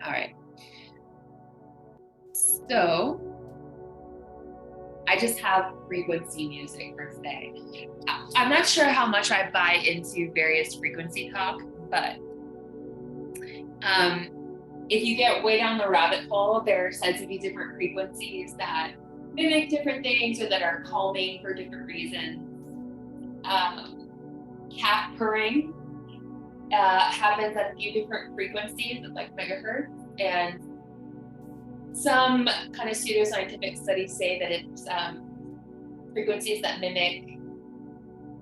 All right. So I just have frequency music for today. I'm not sure how much I buy into various frequency talk, but if you get way down the rabbit hole, there are said to be different frequencies that mimic different things or that are calming for different reasons. Cat purring happens at a few different frequencies, like megahertz, and some kind of pseudoscientific studies say that it's frequencies that mimic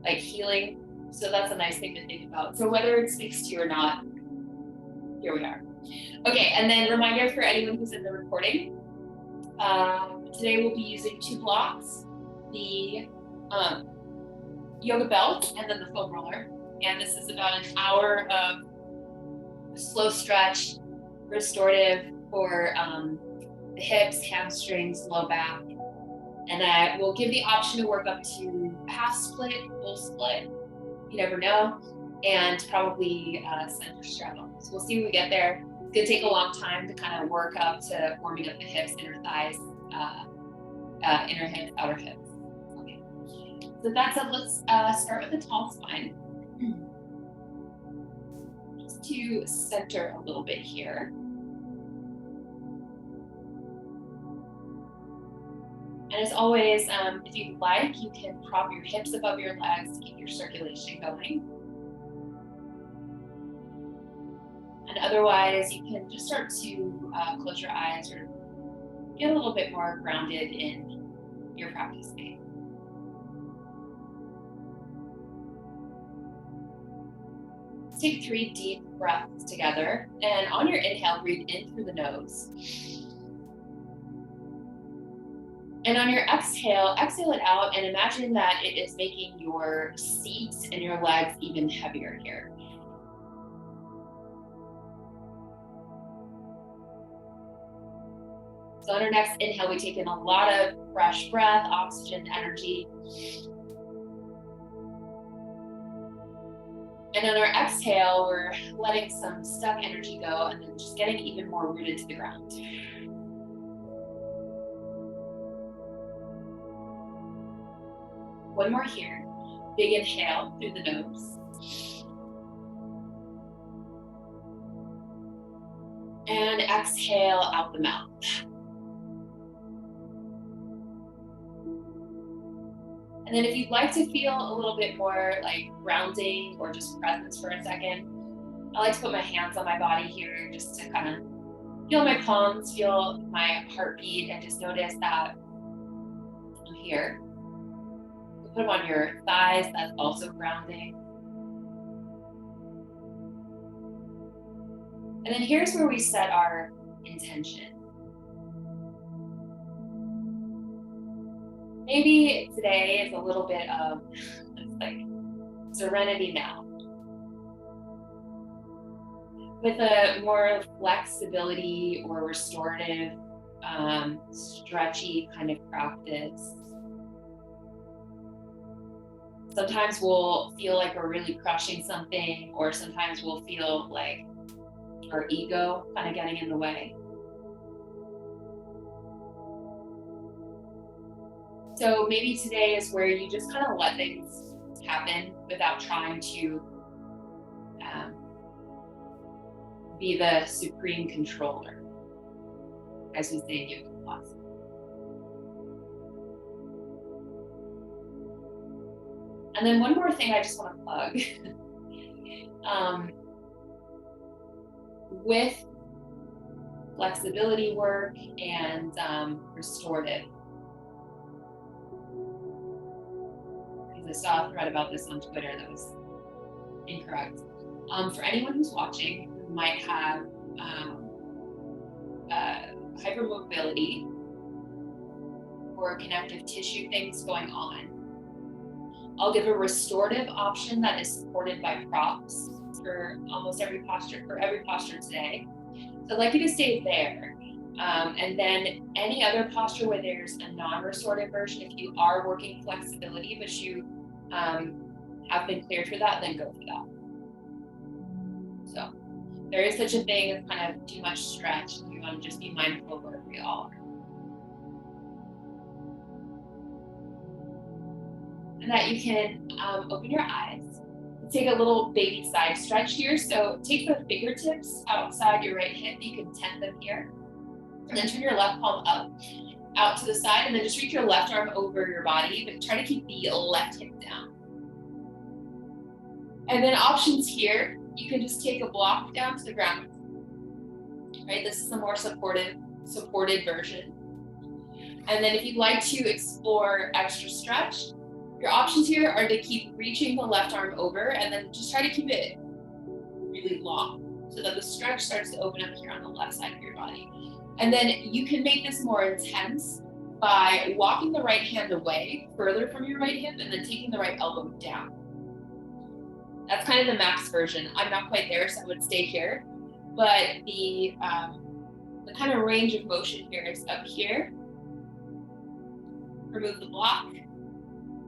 like healing. So that's a nice thing to think about. So whether it speaks to you or not, here we are. Okay, and then reminder for anyone who's in the recording, today we'll be using 2 blocks, the yoga belt and then the foam roller. And this is about an hour of slow stretch, restorative for the hips, hamstrings, low back. And I will give the option to work up to half split, full split, you never know, and probably center straddle. So we'll see when we get there. It's gonna take a long time to kind of work up to warming up the hips, inner thighs, inner hips, outer hips. Okay. So that's it. Let's start with a tall spine. Just to center a little bit here. And as always, if you'd like, you can prop your hips above your legs to keep your circulation going. And otherwise, you can just start to close your eyes or get a little bit more grounded in your practice space. Let's take 3 deep breaths together. And on your inhale, breathe in through the nose. And on your exhale, exhale it out and imagine that it is making your seat and your legs even heavier here. So on our next inhale, we take in a lot of fresh breath, oxygen, energy. And on our exhale, we're letting some stuck energy go and then just getting even more rooted to the ground. One more here. Big inhale through the nose. And exhale out the mouth. And then if you'd like to feel a little bit more like grounding or just presence for a second, I like to put my hands on my body here just to kind of feel my palms, feel my heartbeat, and just notice that I'm here. Put them on your thighs, that's also grounding. And then here's where we set our intention. Maybe today is a little bit of like serenity now. With a more flexibility or restorative, stretchy kind of practice. Sometimes we'll feel like we're really crushing something, or sometimes we'll feel like our ego kind of getting in the way. So maybe today is where you just kind of let things happen without trying to be the supreme controller, as we say in yoga class. And then one more thing I just want to plug. With flexibility work and restorative. Because I saw a thread about this on Twitter that was incorrect. For anyone who's watching who might have hypermobility or connective tissue things going on, I'll give a restorative option that is supported by props for almost every posture, today. So I'd like you to stay there. And then any other posture where there's a non-restorative version, if you are working flexibility, but you have been cleared for that, then go for that. So there is such a thing as kind of too much stretch. You want to just be mindful of where we all are. And that you can open your eyes. Take a little baby side stretch here. So take the fingertips outside your right hip. You can tent them here. And then turn your left palm up, out to the side, and then just reach your left arm over your body, but try to keep the left hip down. And then options here, you can just take a block down to the ground. Right, this is the more supported version. And then if you'd like to explore extra stretch, your options here are to keep reaching the left arm over, and then just try to keep it really long so that the stretch starts to open up here on the left side of your body. And then you can make this more intense by walking the right hand away further from your right hip and then taking the right elbow down. That's kind of the max version. I'm not quite there, so I would stay here. But the kind of range of motion here is up here. Remove the block.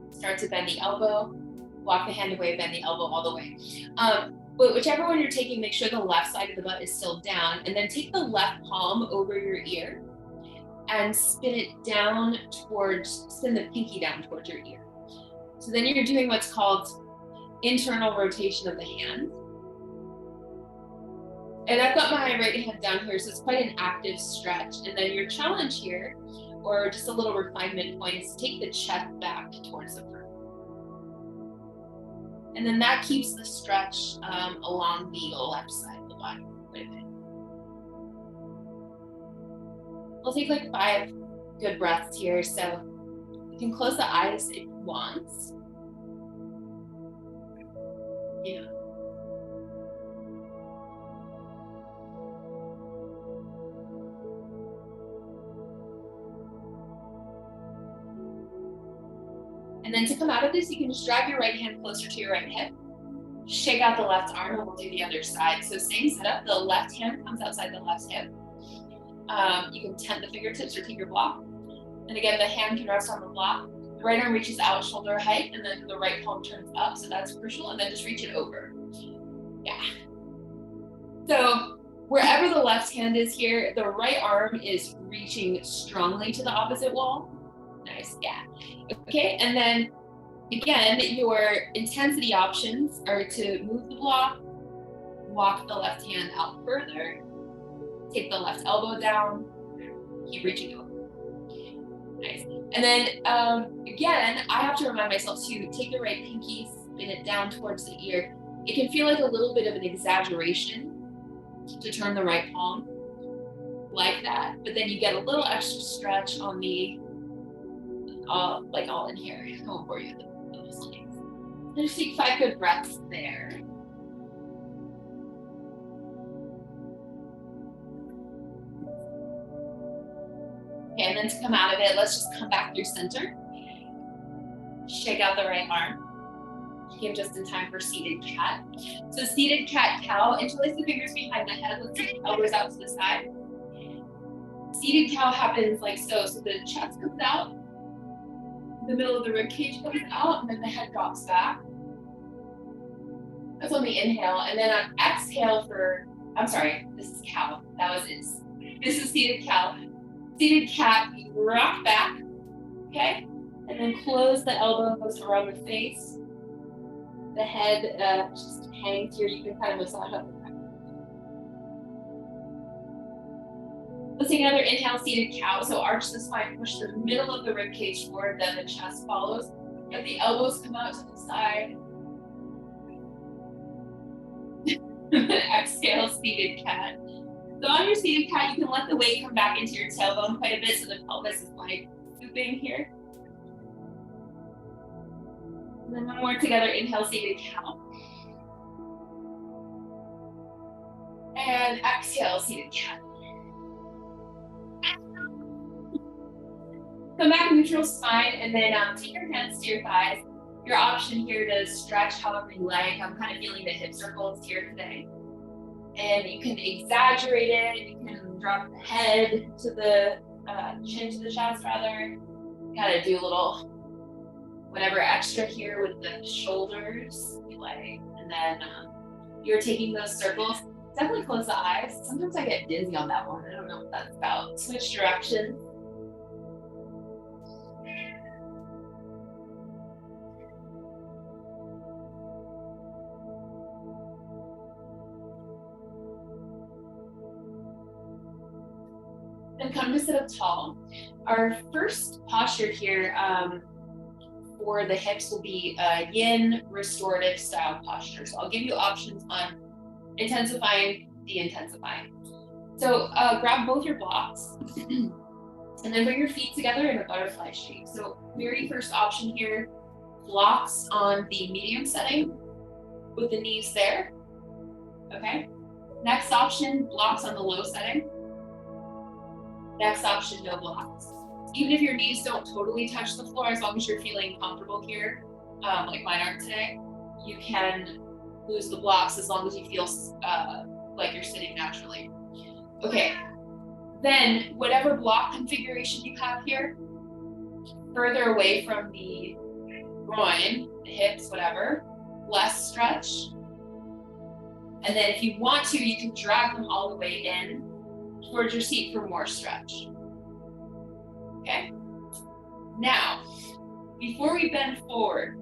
Start to bend the elbow. Walk the hand away, bend the elbow all the way. But whichever one you're taking, make sure the left side of the butt is still down, and then take the left palm over your ear and spin the pinky down towards your ear. So then you're doing what's called internal rotation of the hand. And I've got my right hand down here, so it's quite an active stretch. And then your challenge here, or just a little refinement point, is to take the chest back towards the front. And then that keeps the stretch along the left side of the body quite a bit. We'll take like 5 good breaths here. So you can close the eyes if you want. Yeah. And then to come out of this, you can just drag your right hand closer to your right hip. Shake out the left arm, and we'll do the other side. So same setup, the left hand comes outside the left hip. You can tent the fingertips or take your block. And again, the hand can rest on the block. The right arm reaches out shoulder height, and then the right palm turns up, so that's crucial, and then just reach it over. Yeah. So wherever the left hand is here, the right arm is reaching strongly to the opposite wall. Nice, yeah. Okay, and then again, your intensity options are to move the block, walk the left hand out further, take the left elbow down, keep reaching over. Nice. And then again, I have to remind myself to take the right pinky, spin it down towards the ear. It can feel like a little bit of an exaggeration to turn the right palm like that, but then you get a little extra stretch on the all in here. I won't bore you with those legs. Just take 5 good breaths there. Okay, and then to come out of it, let's just come back through center. Shake out the right arm. Came just in time for seated cat. So seated cat-cow, interlace the fingers behind the head. Let's take the elbows out to the side. Seated cow happens like so. So the chest comes out, the middle of the rib cage comes out, and then the head drops back. That's on the inhale. And then on exhale this is cow. That was it. This is seated cow. Seated cat, you rock back, okay? And then close the elbows around the face. The head just hangs here. You can kind of massage up the back. Let's take another inhale, seated cow. So arch the spine, push the middle of the rib cage forward, then the chest follows. Let the elbows come out to the side. Exhale, seated cat. So on your seated cat, you can let the weight come back into your tailbone quite a bit, so the pelvis is like scooping here. And then one more together, inhale, seated cow. And exhale, seated cat. Come back neutral spine, and then take your hands to your thighs. Your option here to stretch however you like. I'm kind of feeling the hip circles here today. And you can exaggerate it. You can drop the head to the chin to the chest rather. You gotta do a little whatever extra here with the shoulders you like. And then you're taking those circles. definitely close the eyes. Sometimes I get dizzy on that one. I don't know what that's about. Switch directions. And come to sit up tall. Our first posture here for the hips will be a yin restorative style posture. So I'll give you options on intensifying, de-intensifying. So grab both your blocks and then bring your feet together in a butterfly shape. So very first option here, blocks on the medium setting with the knees there. Okay. Next option, blocks on the low setting. Next option, no blocks. Even if your knees don't totally touch the floor, as long as you're feeling comfortable here, like mine aren't today, you can lose the blocks as long as you feel like you're sitting naturally. Okay, then whatever block configuration you have here, further away from the groin, the hips, whatever, less stretch. And then if you want to, you can drag them all the way in towards your seat for more stretch. Okay? Now, before we bend forward,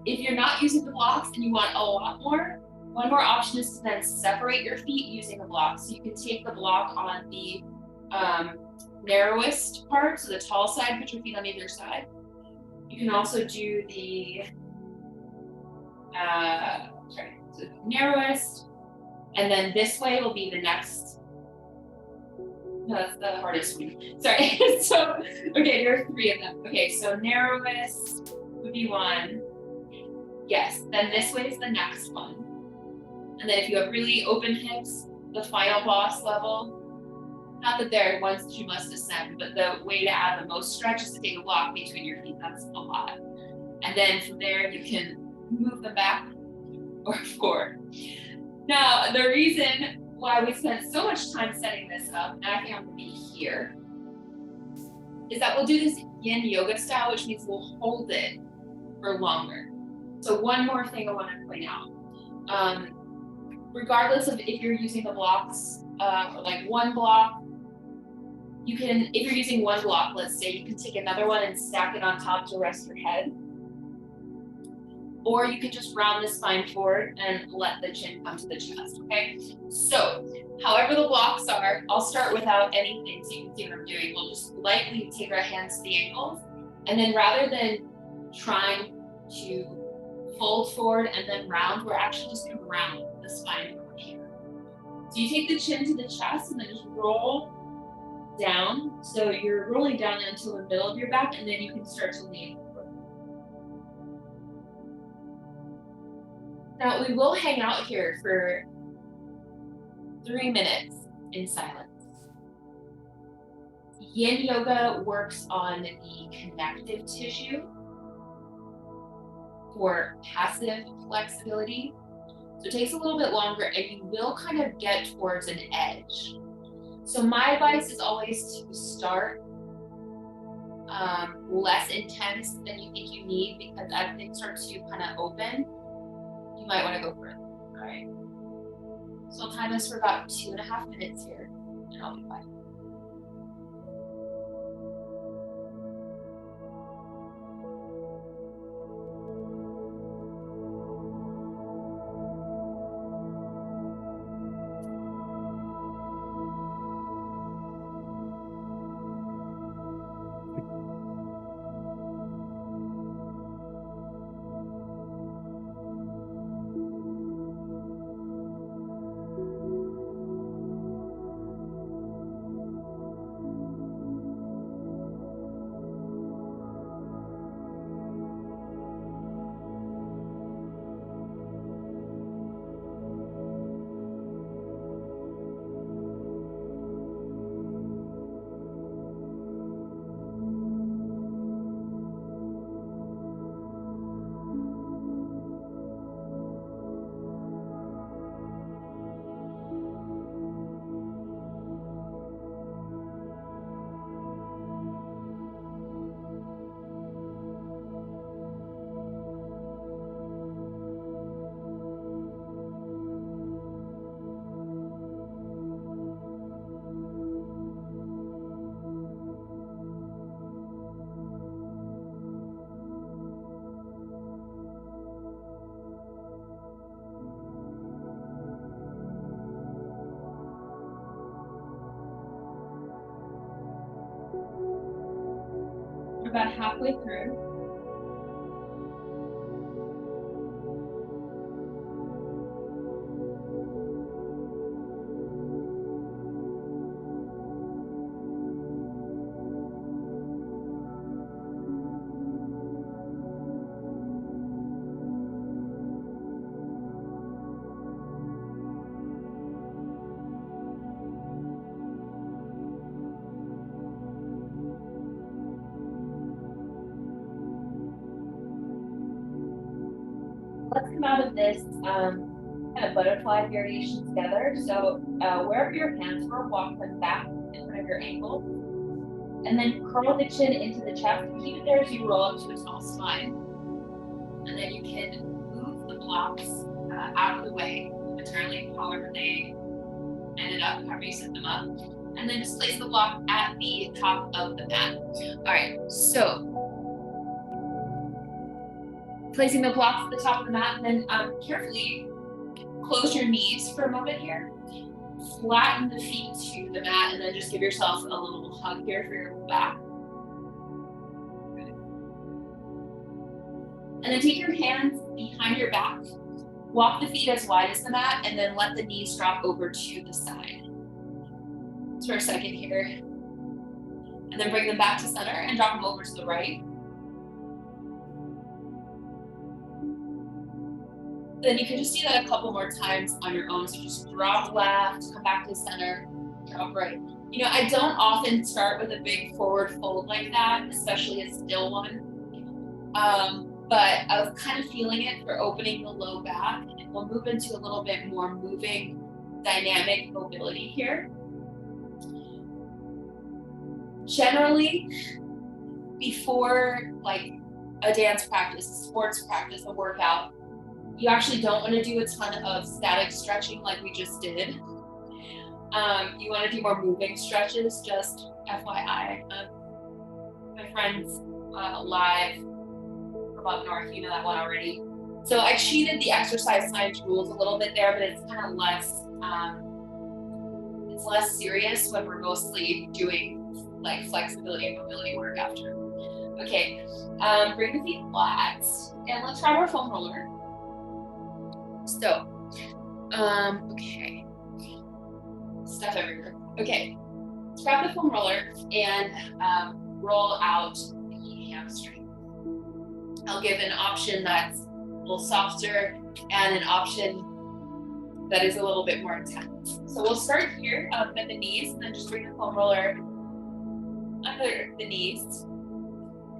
if you're not using the blocks and you want a lot more, one more option is to then separate your feet using a block. So you can take the block on the narrowest part, so the tall side, put your feet on either side. You can also do the so narrowest, and then this way will be the next. No, that's the hardest one. Sorry. So, okay, there are three of them. Okay, so narrowest would be one. Yes, then this way is the next one. And then if you have really open hips, the final boss level, not that there are ones that you must ascend, but the way to add the most stretch is to take a block between your feet. That's a lot. And then from there, you can move them back or forward. Now, the reason why we spent so much time setting this up, and I think I'm gonna be here, is that we'll do this yin yoga style, which means we'll hold it for longer. So one more thing I want to point out. Regardless of if you're using the blocks, or like one block, you can, if you're using one block, let's say, you can take another one and stack it on top to rest your head. Or you can just round the spine forward and let the chin come to the chest, okay? So, however the blocks are, I'll start without anything so you can see what I'm doing. We'll just lightly take our hands to the ankles, and then rather than trying to fold forward and then round, we're actually just gonna round the spine from here. So you take the chin to the chest and then just roll down. So you're rolling down until the middle of your back, and then you can start to lean forward. Now we will hang out here for 3 minutes in silence. Yin yoga works on the connective tissue for passive flexibility. So it takes a little bit longer and you will kind of get towards an edge. So my advice is always to start less intense than you think you need, because as things start to kind of open, you might want to go further. All right. So I'll time this for about 2.5 minutes here, and I'll be quiet. about halfway through. Let's come out of this kind of butterfly variation together. So wherever your hands were, walk them back in front of your ankles. And then curl the chin into the chest. Keep it there as you roll up to a tall spine. And then you can move the blocks out of the way entirely, however they ended up, however you set them up. And then just place the block at the top of the mat. All right, so placing the blocks at the top of the mat, and then carefully close your knees for a moment here. Flatten the feet to the mat, and then just give yourself a little hug here for your back. And then take your hands behind your back. Walk the feet as wide as the mat, and then let the knees drop over to the side. Just for a second here. And then bring them back to center and drop them over to the right. Then you can just do that a couple more times on your own. So just drop left, come back to center, drop right. You know, I don't often start with a big forward fold like that, especially a still one. But I was kind of feeling it for opening the low back, and we'll move into a little bit more moving, dynamic mobility here. Generally, before like a dance practice, a sports practice, a workout, you actually don't want to do a ton of static stretching like we just did. You want to do more moving stretches, just FYI. My friends live from up north, you know that one already. So I cheated the exercise science rules a little bit there, but it's kind of less, it's less serious when we're mostly doing like flexibility and mobility work after. Okay, bring the feet flat, and let's grab our foam roller. So, okay, stuff everywhere. Okay, let's grab the foam roller and roll out the hamstring. I'll give an option that's a little softer and an option that is a little bit more intense. So we'll start here at the knees, and then just bring the foam roller under the knees.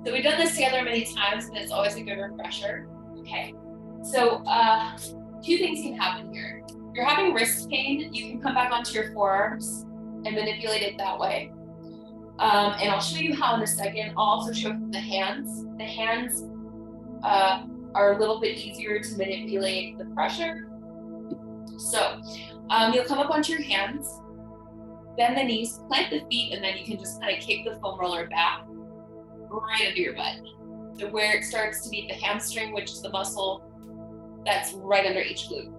So we've done this together many times, and it's always a good refresher. Okay, so two things can happen here. If you're having wrist pain, you can come back onto your forearms and manipulate it that way. And I'll show you how in a second. I'll also show you the hands. The hands are a little bit easier to manipulate the pressure. So you'll come up onto your hands, bend the knees, plant the feet, and then you can just kind of kick the foam roller back right under your butt. So where it starts to meet the hamstring, which is the muscle that's right under each glute.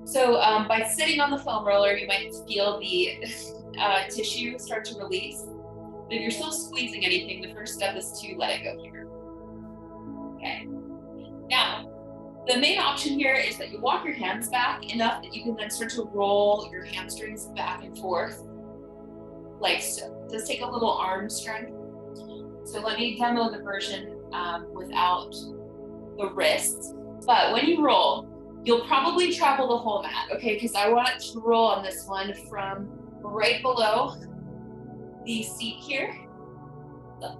So by sitting on the foam roller, you might feel the tissue start to release. But if you're still squeezing anything, the first step is to let it go here. Okay. Now, the main option here is that you walk your hands back enough that you can then start to roll your hamstrings back and forth, like so. It does take a little arm strength. So let me demo the version without the wrists. But when you roll, you'll probably travel the whole mat, okay? Because I want to roll on this one from right below the seat here,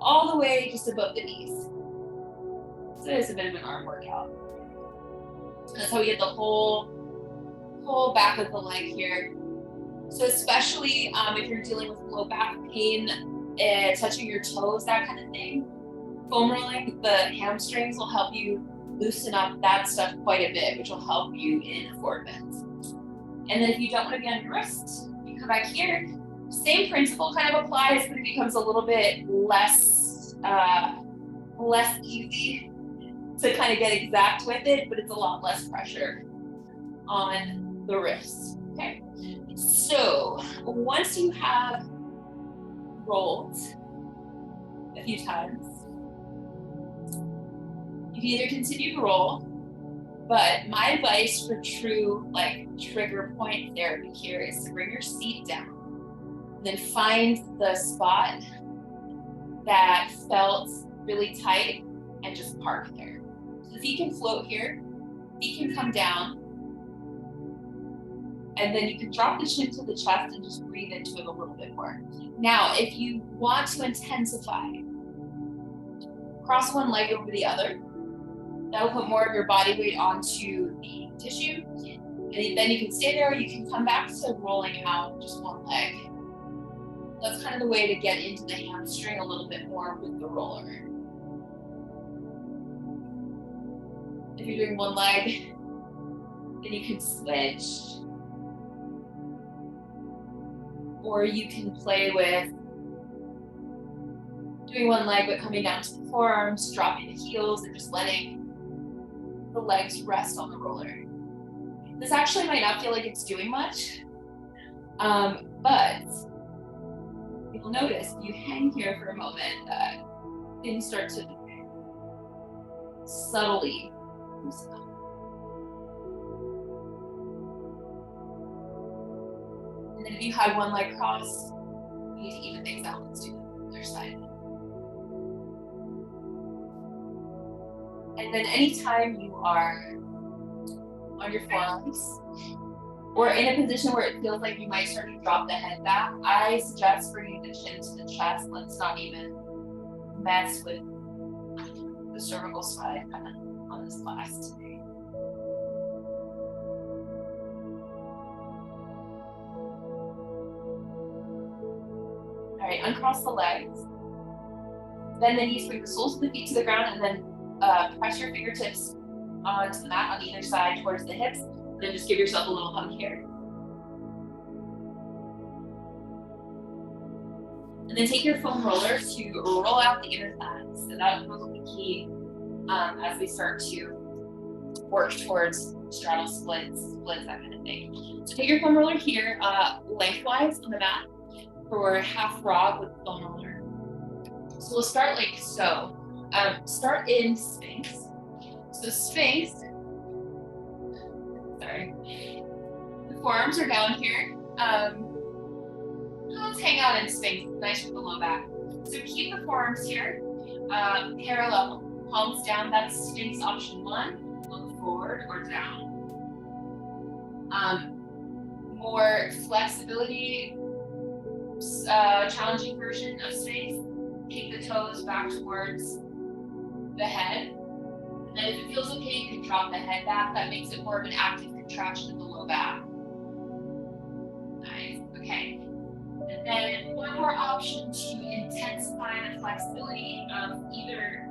all the way just above the knees. So it's a bit of an arm workout. That's how we get the whole back of the leg here. So especially if you're dealing with low back pain, touching your toes, that kind of thing, foam rolling the hamstrings will help you loosen up that stuff quite a bit, which will help you in forward bends. And then if you don't want to be on your wrist, you come back here. Same principle kind of applies, but it becomes a little bit less easy to kind of get exact with it, but it's a lot less pressure on the wrists. Okay, so once you have rolled, a few times. You can either continue to roll, but my advice for true like trigger point therapy here is to bring your seat down and then find the spot that felt really tight and just park there. So the feet can float here, feet can come down, and then you can drop the chin to the chest and just breathe into it a little bit more. Now, if you want to intensify, cross one leg over the other. That'll put more of your body weight onto the tissue. And then you can stay there, or you can come back to rolling out just one leg. That's kind of the way to get into the hamstring a little bit more with the roller. If you're doing one leg, then you can switch. Or you can play with doing one leg but coming down to the forearms, dropping the heels, and just letting the legs rest on the roller. This actually might not feel like it's doing much, but you'll notice if you hang here for a moment that things start to subtly loosen up. And then if you had one leg crossed, you need to even things out. Let's do the other side. And then anytime you are on your forearms or in a position where it feels like you might start to drop the head back, I suggest bringing the chin to the chest. Let's not even mess with the cervical spine on this class today. All right, uncross the legs. Bend the knees, bring the soles of the feet to the ground, and then press your fingertips onto the mat on either side towards the hips. And then just give yourself a little hug here. And then take your foam roller to roll out the inner thighs. So that will be key as we start to work towards straddle splits, that kind of thing. So take your foam roller here lengthwise on the mat for half frog with the foam roller. So we'll start like so. Start in Sphinx. So Sphinx, sorry, the forearms are down here. Let's hang out in Sphinx, nice with the low back. So keep the forearms here, parallel, palms down, that's Sphinx option 1, look forward or down. More flexibility, challenging version of Sphinx, take the toes back towards the head, and then if it feels okay, you can drop the head back. That makes it more of an active contraction of the low back. Nice, okay. And then one more option to intensify the flexibility of either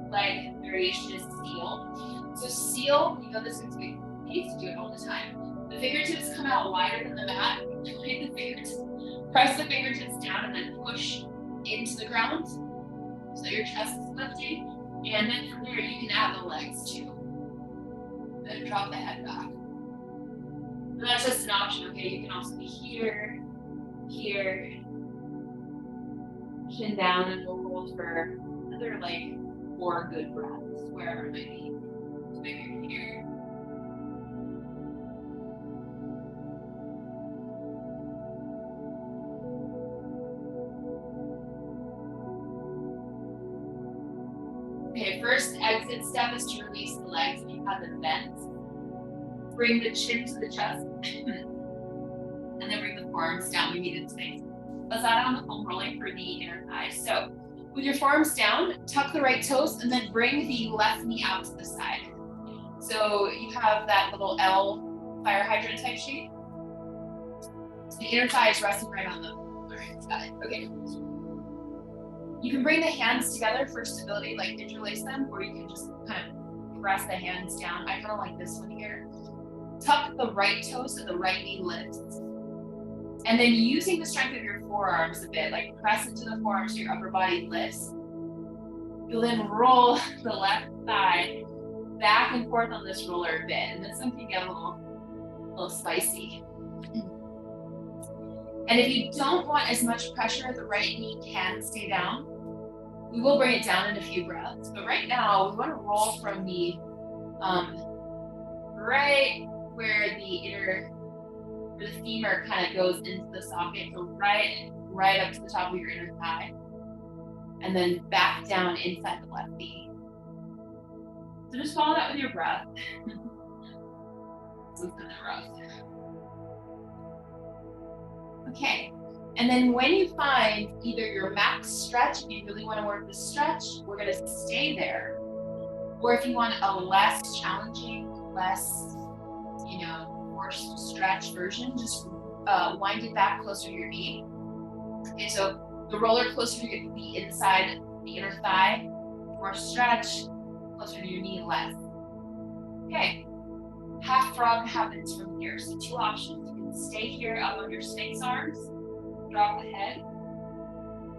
leg variation is seal. So seal, you know this is we used to do it all the time. The fingertips come out wider than the mat. Press the fingertips down and then push into the ground so your chest is lifting. And then from there, you can add the legs too. Then drop the head back. And that's just an option, okay? You can also be here, here, chin down, and we'll hold for another like 4 good breaths, wherever it might be. So maybe you're here. Okay, first exit step is to release the legs. You have them bent. Bring the chin to the chest. And then bring the forearms down. We need in space. Let's add on the foam rolling for the inner thighs. So with your forearms down, tuck the right toes and then bring the left knee out to the side. So you have that little L fire hydrant type shape. So the inner thigh is resting right on the right side. Okay. You can bring the hands together for stability, like interlace them, or you can just kind of press the hands down. I kind of like this one here. Tuck the right toe so the right knee lifts. And then using the strength of your forearms a bit, like press into the forearms so your upper body lifts. You'll then roll the left thigh back and forth on this roller a bit. And this one can get a little spicy. And if you don't want as much pressure, the right knee can stay down. We will bring it down in a few breaths, but right now we want to roll from the right where the femur kind of goes into the socket, so right up to the top of your inner thigh, and then back down inside the left knee. So just follow that with your breath. This is kind of rough. Okay, and then when you find either your max stretch, if you really want to work the stretch, we're going to stay there. Or if you want a less challenging, less, forced stretch version, just wind it back closer to your knee. Okay, so the roller closer to your knee inside the inner thigh, more stretch, closer to your knee, less. Okay, half frog happens from here. So two options. You can stay here up on your Sphinx arms, drop the head.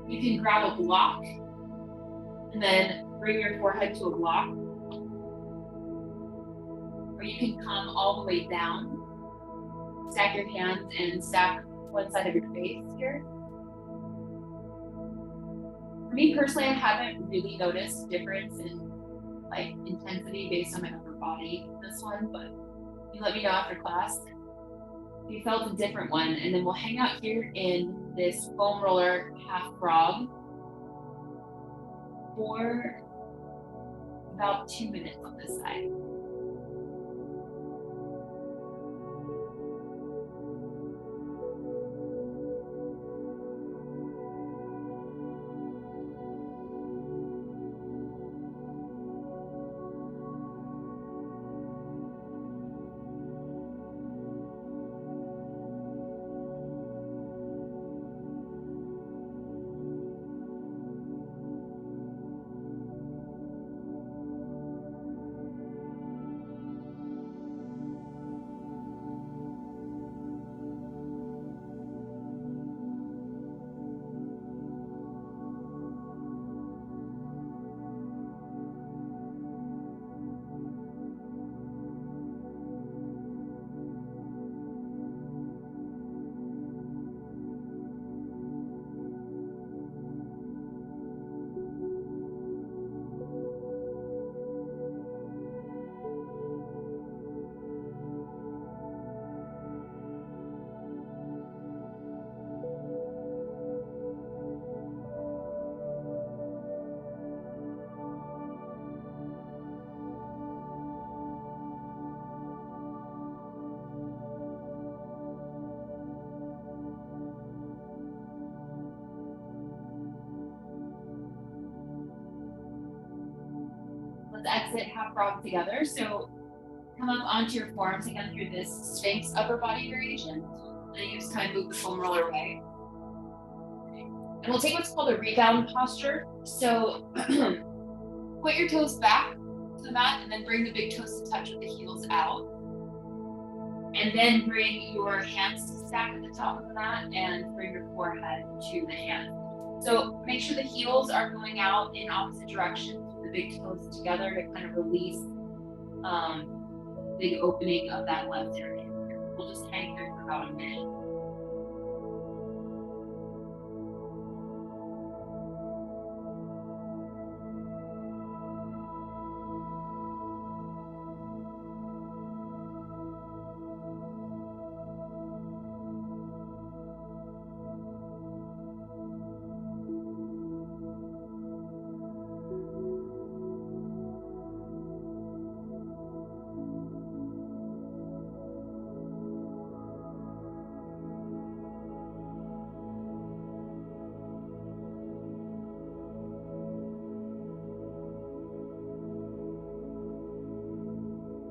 You can grab a block and then bring your forehead to a block. Or you can come all the way down, stack your hands and stack one side of your face here. For me personally, I haven't really noticed difference in intensity based on my upper body in this one, but you let me know after class if you felt a different one, and then we'll hang out here in this foam roller half frog for about 2 minutes on this side. Let's exit half frog together. So come up onto your forearms again through this Sphinx upper body variation. And then you just kind of move the foam roller away. And we'll take what's called a rebound posture. So put your toes back to the mat and then bring the big toes to touch with the heels out. And then bring your hands to stack at the top of the mat and bring your forehead to the hands. So make sure the heels are going out in opposite directions with the big toes together to kind of release the opening of that left area. We'll just hang here for about a minute.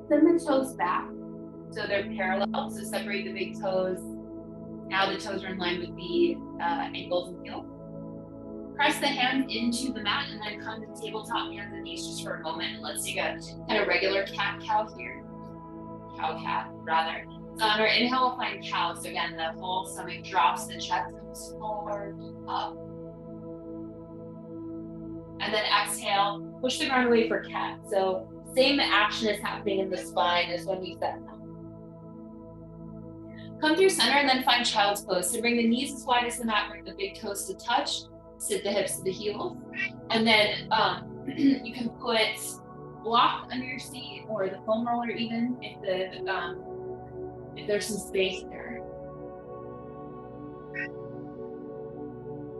Send the toes back so they're parallel. So separate the big toes. Now the toes are in line with the ankles and heels. Press the hands into the mat and then come to tabletop hands and knees just for a moment. And let's do a kind of regular cat-cow here. Cow-cat, rather. So on our inhale, we'll find cow. So again, the whole stomach drops, the chest comes forward, up. And then exhale, push the ground away for cat. So same action is happening in the spine as when we set them. Come through center and then find child's pose. So bring the knees as wide as the mat, bring the big toes to touch. Sit the hips to the heels. And then you can put block under your seat or the foam roller even if there's some space there.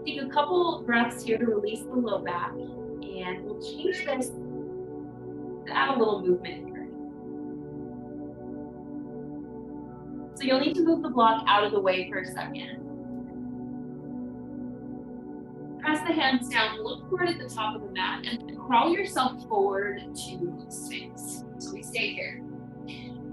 Take a couple breaths here to release the low back, and we'll change this to add a little movement here. So you'll need to move the block out of the way for a second. Press the hands down, look forward at the top of the mat, and crawl yourself forward to Sphinx. So we stay here.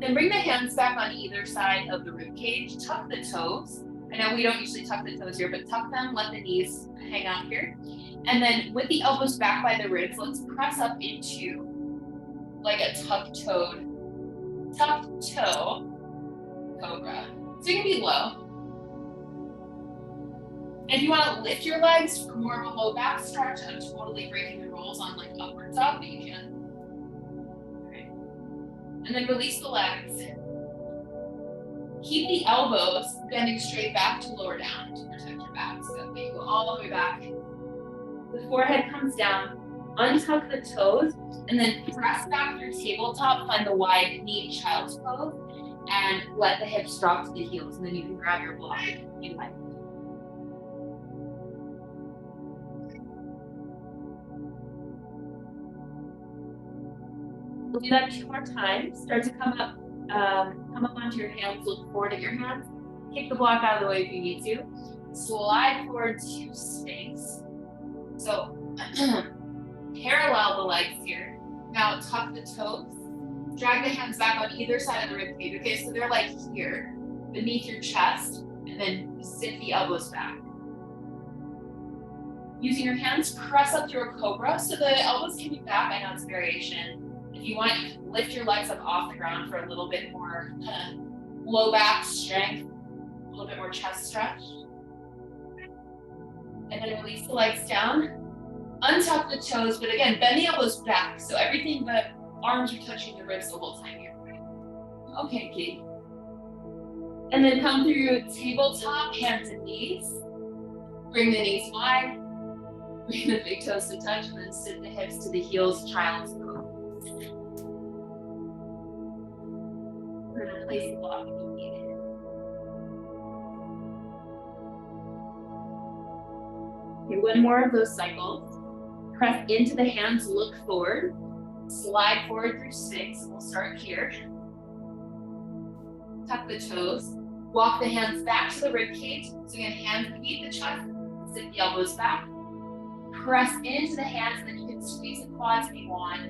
Then bring the hands back on either side of the rib cage, tuck the toes. I know we don't usually tuck the toes here, but tuck them, let the knees hang out here. And then with the elbows back by the ribs, let's press up into like a tucked toe cobra. So you can be low. If you want to lift your legs for more of a low back stretch, I'm totally breaking the rules on like upward dog, but you can. All right. And then release the legs. Keep the elbows bending straight back to lower down to protect your back. So you go all the way back. The forehead comes down, untuck the toes, and then press back through tabletop, find the wide knee child's pose, and let the hips drop to the heels, and then you can grab your block if you like. We'll do that 2 more times. Start to come up onto your hands, look forward at your hands. Kick the block out of the way if you need to. Slide forward to Sphinx. So parallel the legs here. Now tuck the toes. Drag the hands back on either side of the rib cage. Okay, so they're like here, beneath your chest, and then sit the elbows back. Using your hands, press up through a cobra. So the elbows can be back. I know it's variation. If you want, you can lift your legs up off the ground for a little bit more kind of low back strength, a little bit more chest stretch. And then release the legs down. Untuck the toes, but again, bend the elbows back. So everything but arms are touching the ribs the whole time here. Okay, Katie. And then come through tabletop, hands and knees. Bring the knees wide. Bring the big toes to touch, and then sit the hips to the heels, child's pose. We're gonna place the block if you need it. Okay, 1 more of those cycles. Press into the hands, look forward. Slide forward through Sphinx. We'll start here. Tuck the toes. Walk the hands back to the rib cage. So again, hands beneath the chest. Sit the elbows back. Press into the hands, and then you can squeeze the quads if you want.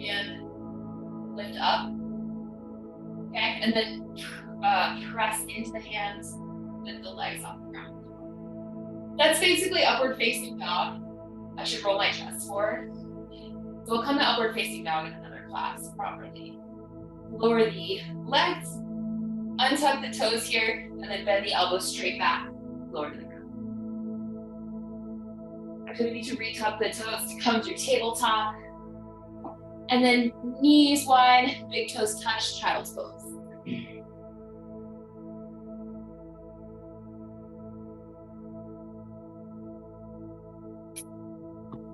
And lift up. Okay, and then press into the hands, lift the legs off the ground. That's basically upward facing dog. I should roll my chest forward. So we'll come to upward facing dog in another class properly. Lower the legs, untuck the toes here, and then bend the elbows straight back, lower to the ground. Actually, we need to retuck the toes to come through tabletop. And then knees wide, big toes touch, child's pose.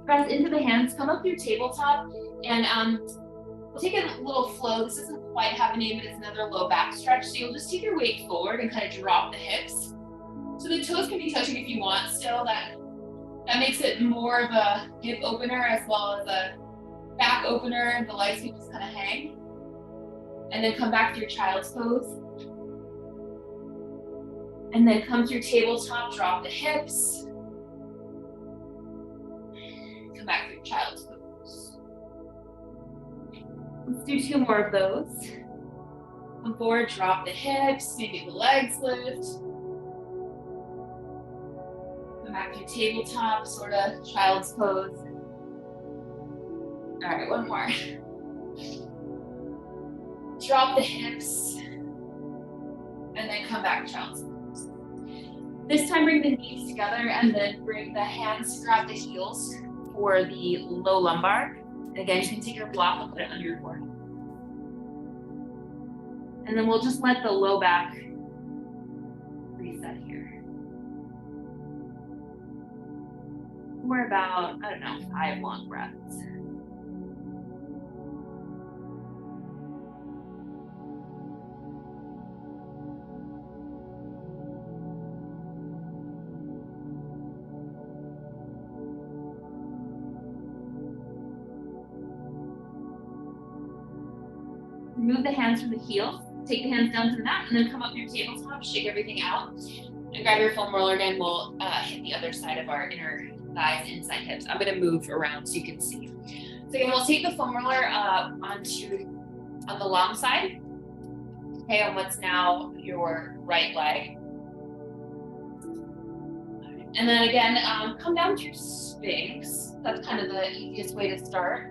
Press into the hands, come up through tabletop, and we'll take a little flow. This doesn't quite have a name, but it's another low back stretch. So you'll just take your weight forward and kind of drop the hips. So the toes can be touching if you want still. That makes it more of a hip opener as well as a back opener. The legs can just kind of hang. And then come back to your child's pose. And then come through tabletop, drop the hips. Come back to your child's pose. Let's do 2 more of those. Come forward, drop the hips, maybe the legs lift. Come back to your tabletop, sort of child's pose. All right, 1 more. Drop the hips, and then come back to child's pose. This time, bring the knees together, and then bring the hands to grab the heels for the low lumbar. And again, you can take your block and put it under your forehead. And then we'll just let the low back reset here. We're about, I don't know, 5 long breaths. Remove the hands from the heels. Take the hands down to the mat and then come up your tabletop, shake everything out. And grab your foam roller again. We'll hit the other side of our inner thighs, inside hips. I'm gonna move around so you can see. So again, we'll take the foam roller on the long side. Okay, on what's now your right leg. And then again, come down to your Sphinx. That's kind of the easiest way to start.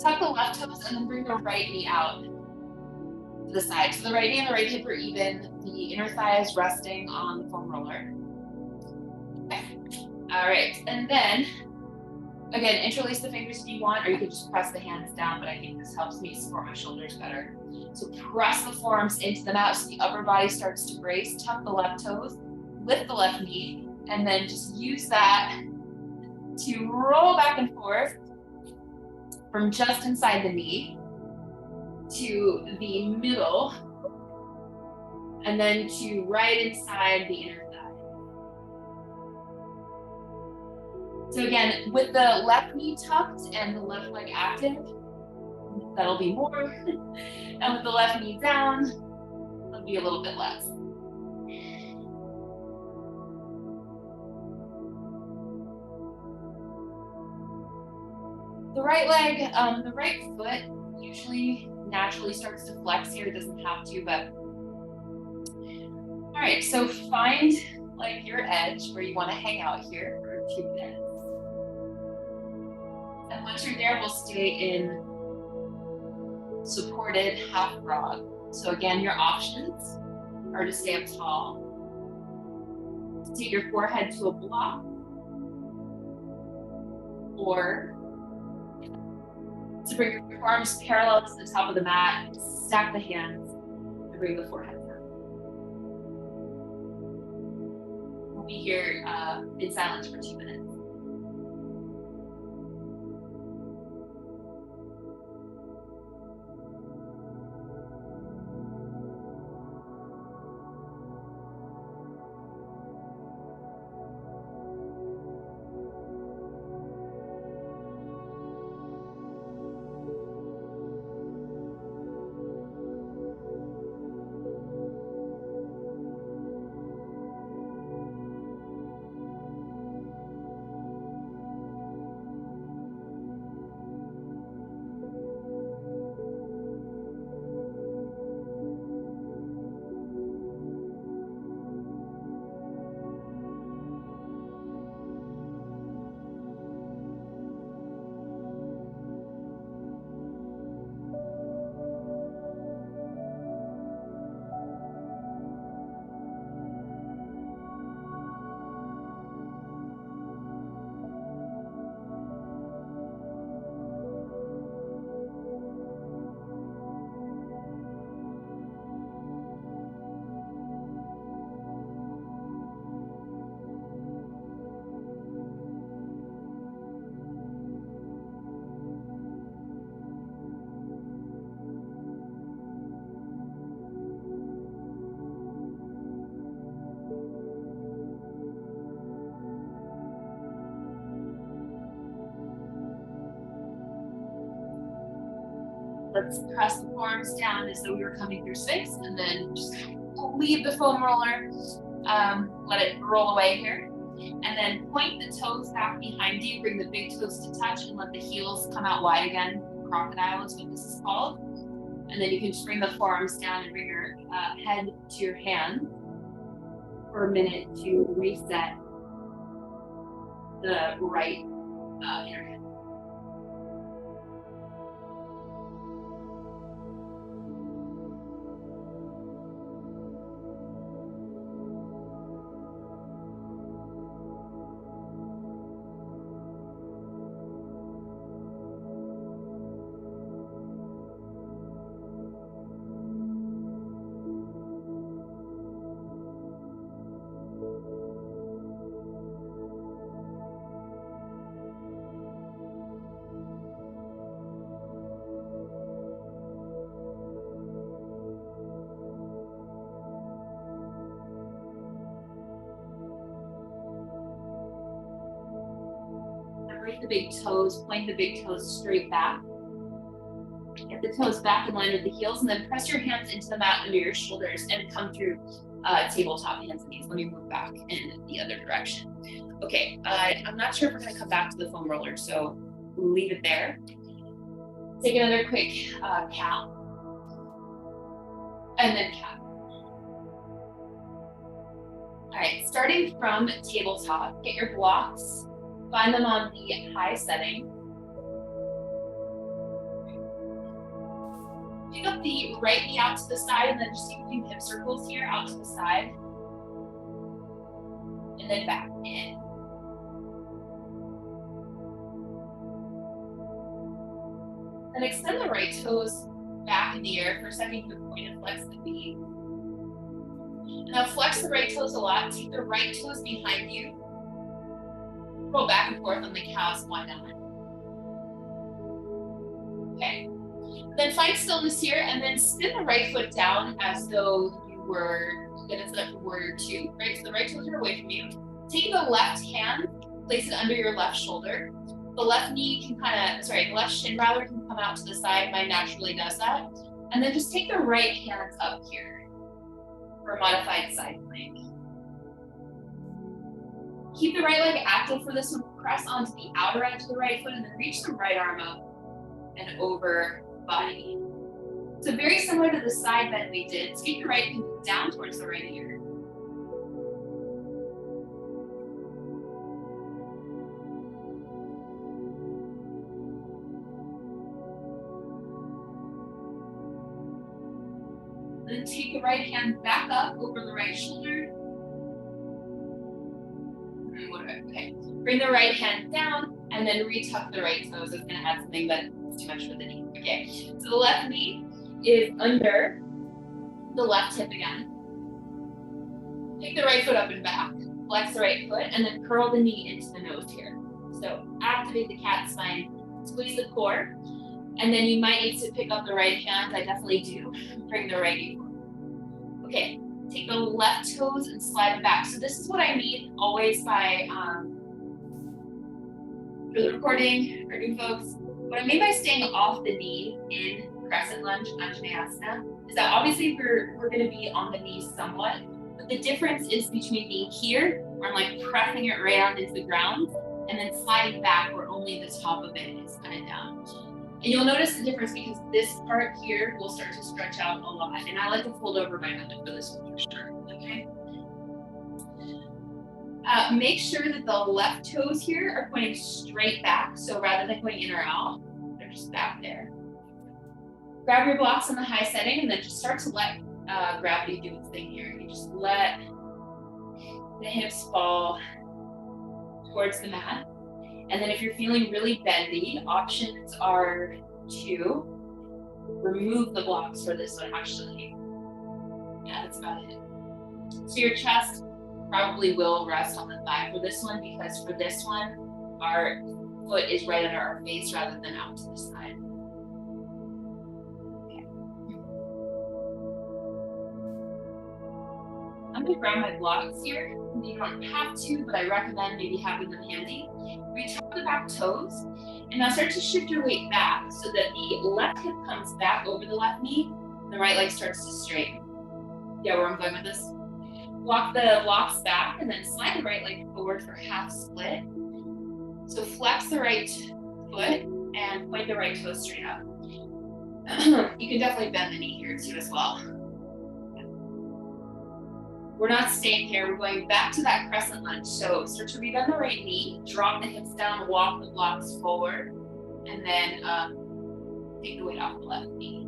Tuck the left toes and then bring the right knee out to the side. So the right knee and the right hip are even. The inner thigh is resting on the foam roller. Okay. All right, and then again, interlace the fingers if you want, or you could just press the hands down, but I think this helps me support my shoulders better. So press the forearms into the mat so the upper body starts to brace. Tuck the left toes, lift the left knee, and then just use that to roll back and forth from just inside the knee to the middle, and then to right inside the inner thigh. So again, with the left knee tucked and the left leg active, that'll be more. And with the left knee down, it'll be a little bit less. The right leg, the right foot usually naturally starts to flex here. It doesn't have to, but. All right, so find like your edge where you want to hang out here for a few minutes. And once you're there, we'll stay in supported half frog. So again, your options are to stay up tall, to take your forehead to a block, or to bring your forearms parallel to the top of the mat, stack the hands, and bring the forehead down. We'll be here in silence for 2 minutes. Let's press the forearms down as though we were coming through Sphinx, and then just leave the foam roller, let it roll away here. And then point the toes back behind you, bring the big toes to touch, and let the heels come out wide again. Crocodile is what this is called. And then you can just bring the forearms down and bring your head to your hand for a minute to reset the right inner hip. with the big toes, point the big toes straight back. Get the toes back in line with the heels, and then press your hands into the mat under your shoulders and come through tabletop hands and knees. Let me move back in the other direction. Okay, I'm not sure if we're gonna come back to the foam roller, so leave it there. Take another quick cat, and then cat. All right, starting from tabletop, get your blocks, find them on the high setting. Pick up the right knee out to the side, and then just do a few hip circles here out to the side. And then back in. Then extend the right toes back in the air for a second. You can point and flex the feet. Now flex the right toes a lot. Take the right toes behind you. Roll back and forth on the calves, why not? Okay. Then find stillness here, and then spin the right foot down as though you were gonna set up for warrior two, right? So the right toes are away from you. Take the left hand, place it under your left shoulder. The left knee can the left shin rather can come out to the side. Mine naturally does that. And then just take the right hands up here for a modified side plank. Keep the right leg active for this one. Press onto the outer edge of the right foot and then reach the right arm up and over body. So very similar to the side bend we did. Take the right knee down towards the right ear. Then take the right hand back up over the right shoulder. Okay. Bring the right hand down and then retuck the right toes. It's going to add something, but it's too much for the knee. Okay. So the left knee is under the left hip again. Take the right foot up and back. Flex the right foot and then curl the knee into the nose here. So activate the cat spine. Squeeze the core. And then you might need to pick up the right hand. I definitely do. Bring the right knee forward. Okay. Take the left toes and slide them back. So this is what I mean always by, for the recording, for new folks, what I mean by staying off the knee in crescent lunge, Anjaneyasana, is that obviously we're going to be on the knee somewhat, but the difference is between being here, where I'm like pressing it right onto the ground, and then sliding back where only the top of it is kind of down. And you'll notice the difference because this part here will start to stretch out a lot. And I like to fold over my belly for this one for sure, okay? Make sure that the left toes here are pointing straight back. So rather than going in or out, they're just back there. Grab your blocks on the high setting and then just start to let gravity do its thing here. You just let the hips fall towards the mat. And then if you're feeling really bendy, options are to remove the blocks for this one, actually. Yeah, that's about it. So your chest probably will rest on the thigh for this one, because for this one, our foot is right under our face rather than out to the side. Okay. I'm gonna grab my blocks here. You don't have to, but I recommend maybe having them handy. Reach up the back toes, and now start to shift your weight back so that the left hip comes back over the left knee, and the right leg starts to straighten. Yeah, where I'm going with this? Walk the blocks back, and then slide the right leg forward for half split. So flex the right foot and point the right toe straight up. You can definitely bend the knee here too as well. We're not staying here, we're going back to that crescent lunge. So start to rebend the right knee, drop the hips down, walk the blocks forward, and then take the weight off the left knee.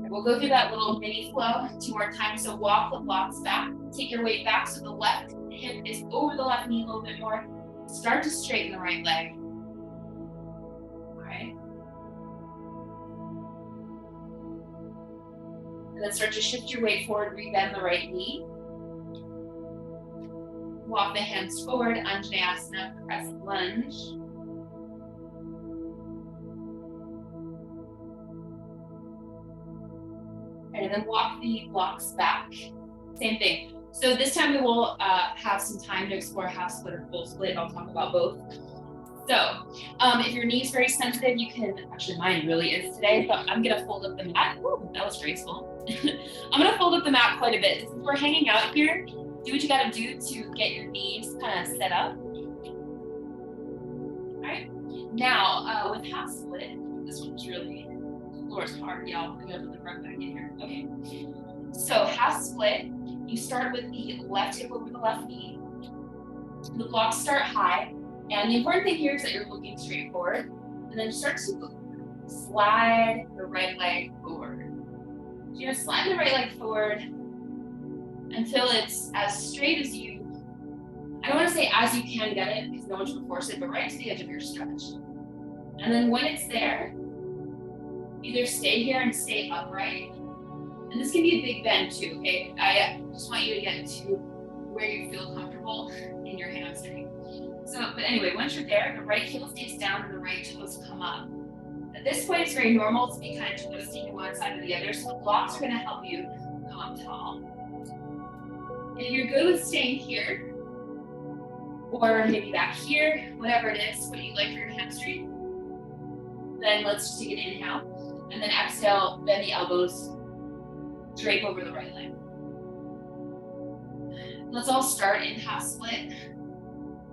We'll go through that little mini flow 2 more times. So walk the blocks back, take your weight back so the left hip is over the left knee a little bit more. Start to straighten the right leg. All right. And then start to shift your weight forward, rebend the right knee. Walk the hands forward, Anjaneyasana, crescent lunge. And then walk the blocks back. Same thing, So this time we will have some time to explore half split or full split. I'll talk about both. So if your knee is very sensitive, you can, actually mine really is today, but I'm gonna fold up the mat. Ooh, that was graceful. I'm gonna fold up the mat quite a bit. Since we're hanging out here, do what you gotta do to get your knees kind of set up. All right, now with half split, this one's really, the floor is hard, y'all. I'm gonna put the front back in here. Okay, so half split, you start with the left hip over the left knee. The blocks start high. And the important thing here is that you're looking straight forward, and then start to slide the right leg forward. So you're gonna slide the right leg forward until it's as straight as you, I don't wanna say as you can get it, because no one should force it, but right to the edge of your stretch. And then when it's there, either stay here and stay upright. And this can be a big bend too, okay? I just want you to get to where you feel comfortable in your hamstring. So, but anyway, once you're there, the right heel stays down and the right toes come up. At this point, it's very normal to be kind of twisting to one side or the other, so the blocks are gonna help you come up tall. And if you're good with staying here, or maybe back here, whatever it is, what you like for your hamstring, then let's just take an inhale, and then exhale, bend the elbows, drape over the right leg. Let's all start in half split.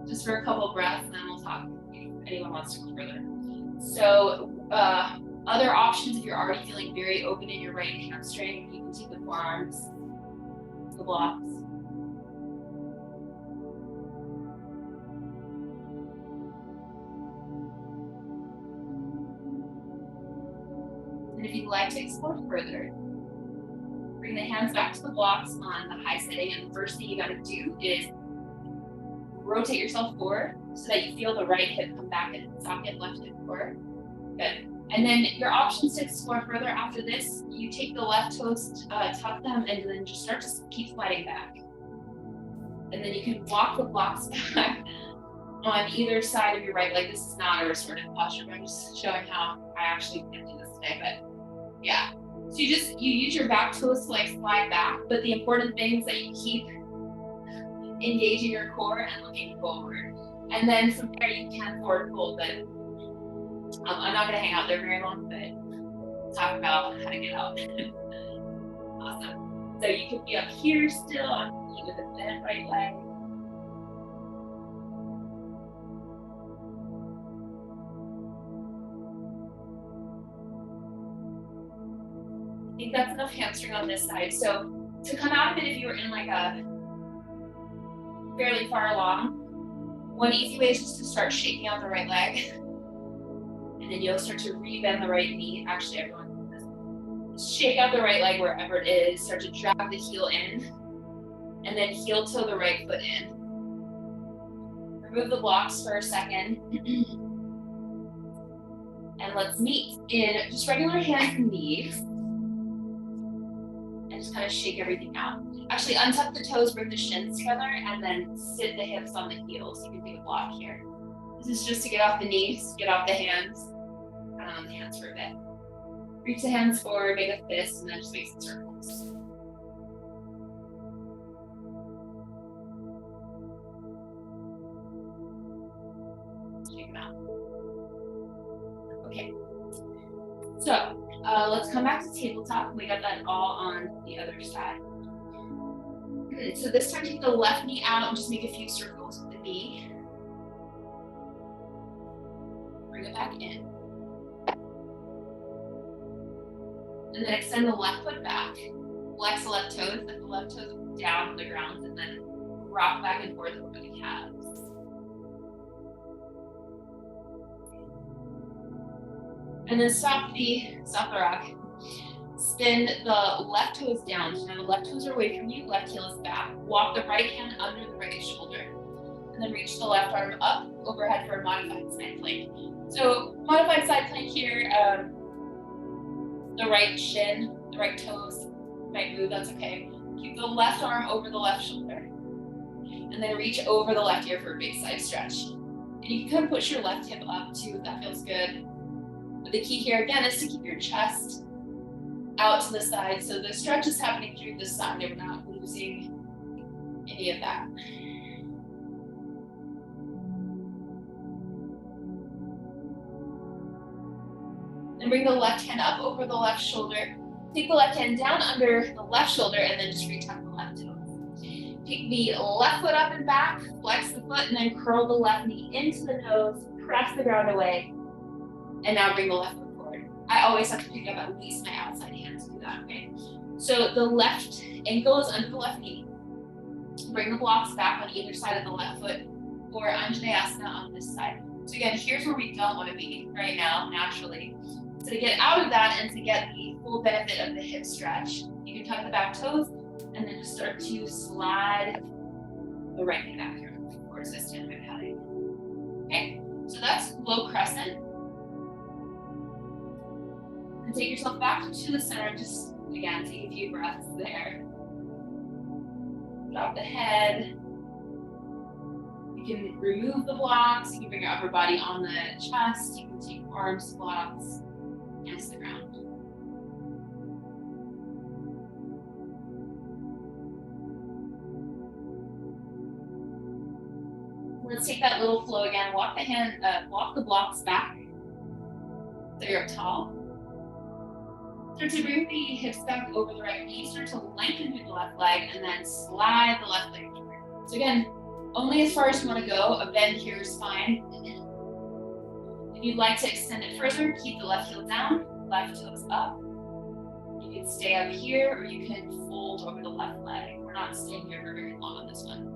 Just for a couple of breaths, and then we'll talk if anyone wants to go further. So other options, if you're already feeling very open in your right hamstring, you can take the forearms, the blocks. And if you'd like to explore further, bring the hands back to the blocks on the high setting, and the first thing you gotta do is rotate yourself forward so that you feel the right hip come back in socket, left hip forward. Good. And then your options to explore further after this, you take the left toes, tuck them, and then just start to keep sliding back. And then you can walk the blocks back on either side of your right leg. This is not a restorative posture, but I'm just showing how I actually can do this today, but yeah. So you use your back toes to like slide back, but the important thing is that you keep engaging your core and looking forward. And then from there you can forward fold, but I'm not gonna hang out there very long, but talk about how to get out. Awesome. So you could be up here still on the knee with a bent right leg. I think that's enough hamstring on this side. So to come out of it, if you were in like a fairly far along, one easy way is just to start shaking out the right leg, and then you'll start to re-bend the right knee. Actually, everyone, shake out the right leg wherever it is, start to drag the heel in, and then heel toe the right foot in. Remove the blocks for a second, and let's meet in just regular hands and knees, and just kind of shake everything out. Actually, untuck the toes, bring the shins together, and then sit the hips on the heels. You can take a block here. This is just to get off the knees, get off the hands, kind of on the hands for a bit. Reach the hands forward, make a fist, and then just make some circles. Shake them out. Okay. So let's come back to tabletop. We got that all on the other side. So this time, take the left knee out and just make a few circles with the knee. Bring it back in. And then extend the left foot back. Flex the left toes, let the left toes down to the ground, and then rock back and forth over the calves. And then stop the rock. Spin the left toes down. So now the left toes are away from you, left heel is back. Walk the right hand under the right shoulder. And then reach the left arm up overhead for a modified side plank. So modified side plank here, the right shin, the right toes might move, that's okay. Keep the left arm over the left shoulder. And then reach over the left ear for a big side stretch. And you can kind of push your left hip up too if that feels good. But the key here again is to keep your chest out to the side. So the stretch is happening through the side. We're not losing any of that. And bring the left hand up over the left shoulder. Take the left hand down under the left shoulder and then just retuck the left toe. Take the left foot up and back, flex the foot, and then curl the left knee into the nose, press the ground away, and now bring the left foot forward. I always have to pick up at least my outside hand to do that, okay? So the left ankle is under the left knee. Bring the blocks back on either side of the left foot, or Anjaneyasana on this side. So again, here's where we don't want to be right now, naturally. So to get out of that and to get the full benefit of the hip stretch, you can tuck the back toes and then just start to slide the right knee back here towards this standby padding. Okay, so that's low crescent. And take yourself back to the center. Just again, take a few breaths there. Drop the head. You can remove the blocks. You can bring your upper body on the chest. You can take arms blocks against the ground. Let's take that little flow again. Walk the blocks back so you're up tall. Start to bring the hips back over the right knee. Start to lengthen through the left leg and then slide the left leg forward. So again, only as far as you want to go. A bend here is fine. If you'd like to extend it further, keep the left heel down, left toes up. You can stay up here or you can fold over the left leg. We're not staying here for very long on this one.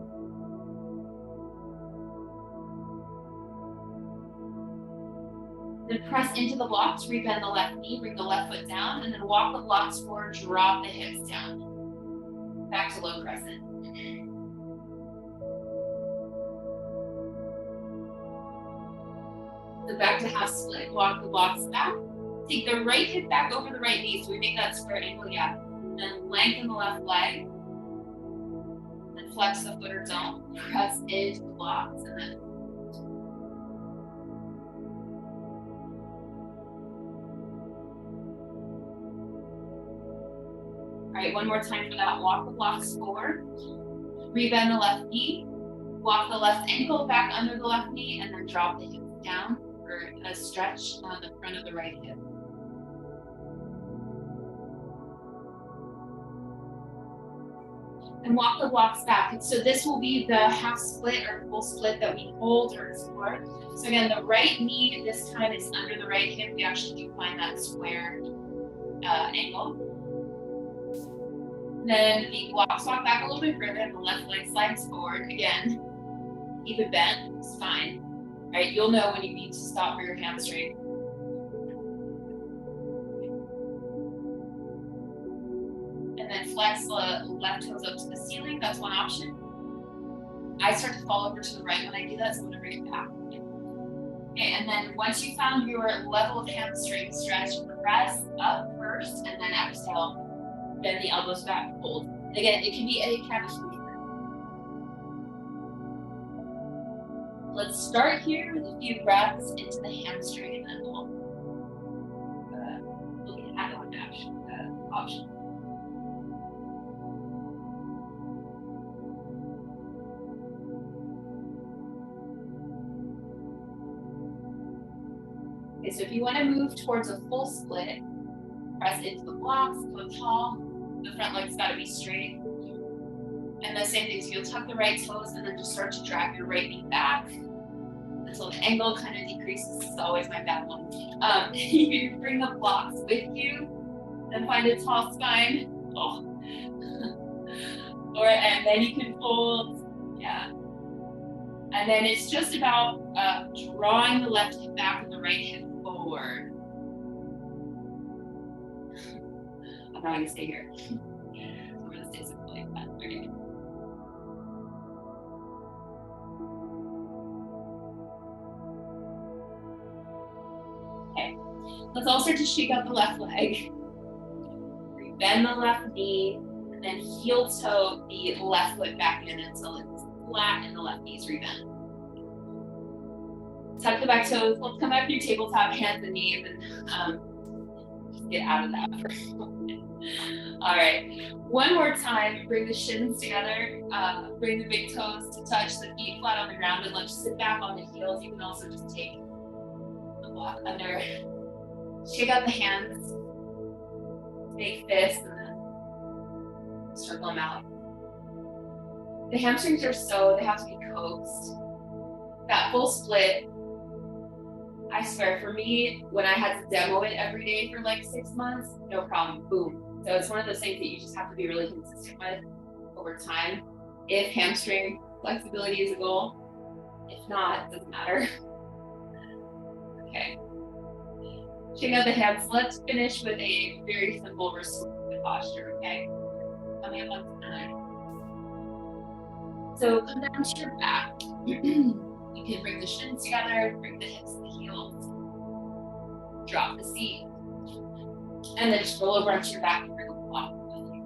Then press into the blocks, rebend the left knee, bring the left foot down, and then walk the blocks forward, drop the hips down. Back to low crescent. Then back to half split, walk the blocks back. Take the right hip back over the right knee, so we make that square ankle gap. Then lengthen the left leg. Then flex the foot or don't. Press into the blocks, and then all right, one more time for that. Walk the blocks forward, rebend the left knee, walk the left ankle back under the left knee, and then drop the hips down for a stretch on the front of the right hip. And walk the blocks back. So this will be the half split or full split that we hold or explore. So again, the right knee this time is under the right hip. We actually do find that square angle. Then the blocks walk back a little bit further and the left leg slides forward. Again, keep it bent, it's fine. All right, you'll know when you need to stop for your hamstring. And then flex the left toes up to the ceiling, that's one option. I start to fall over to the right when I do that, so I'm gonna bring it back. Okay, and then once you found your level of hamstring stretch, press up first and then exhale. Bend the elbows back, hold. And again, it can be any kind of movement. Let's start here with a few breaths into the hamstring and then we'll look at add-on option. Okay, so if you want to move towards a full split, press into the blocks, go tall. The front leg's got to be straight. And the same thing, so you'll tuck the right toes and then just start to drag your right knee back until the angle kind of decreases. This is always my bad one. You can bring the blocks with you and find a tall spine. Oh. And then you can fold, yeah. And then it's just about drawing the left hip back and the right hip forward. I'm not gonna stay here. I'm gonna stay something like that. Okay. Okay. Let's all start to shake out the left leg. Bend the left knee, and then heel toe the left foot back in until it's flat and the left knee's rebend. Tuck the back toes. Let's come back to your tabletop, hands and knees, and just get out of that for a moment. All right. One more time, bring the shins together, bring the big toes to touch, the feet flat on the ground, and let's sit back on the heels. You can also just take the block under, shake out the hands, make fists, and then circle them out. The hamstrings are they have to be coaxed. That full split, I swear, for me, when I had to demo it every day for like 6 months, no problem, boom. So it's one of those things that you just have to be really consistent with over time. If hamstring flexibility is a goal, if not, it doesn't matter. Okay. Shake out the hands. Let's finish with a very simple restorative posture, okay? Coming up on time. So come down to your back. You can bring the shins together, bring the hips to the heels, drop the seat, and then just roll over onto your back and bring the block with you.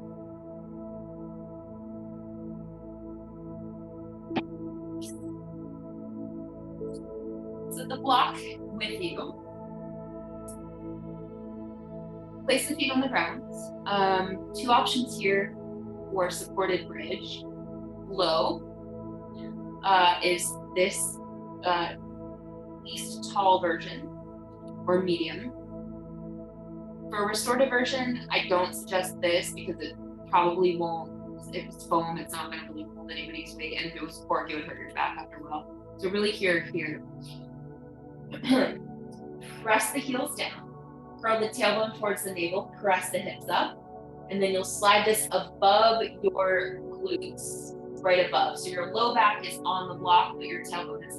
So the block with you. Place the feet on the ground. 2 options here for supported bridge. Low is this least tall version, or medium. For a restorative version, I don't suggest this because it probably won't, if it's foam, it's not going to really hold anybody's weight, and if it was support, it would hurt your back after a while. So really here. Press the heels down, curl the tailbone towards the navel, press the hips up, and then you'll slide this above your glutes, right above. So your low back is on the block, but your tailbone is.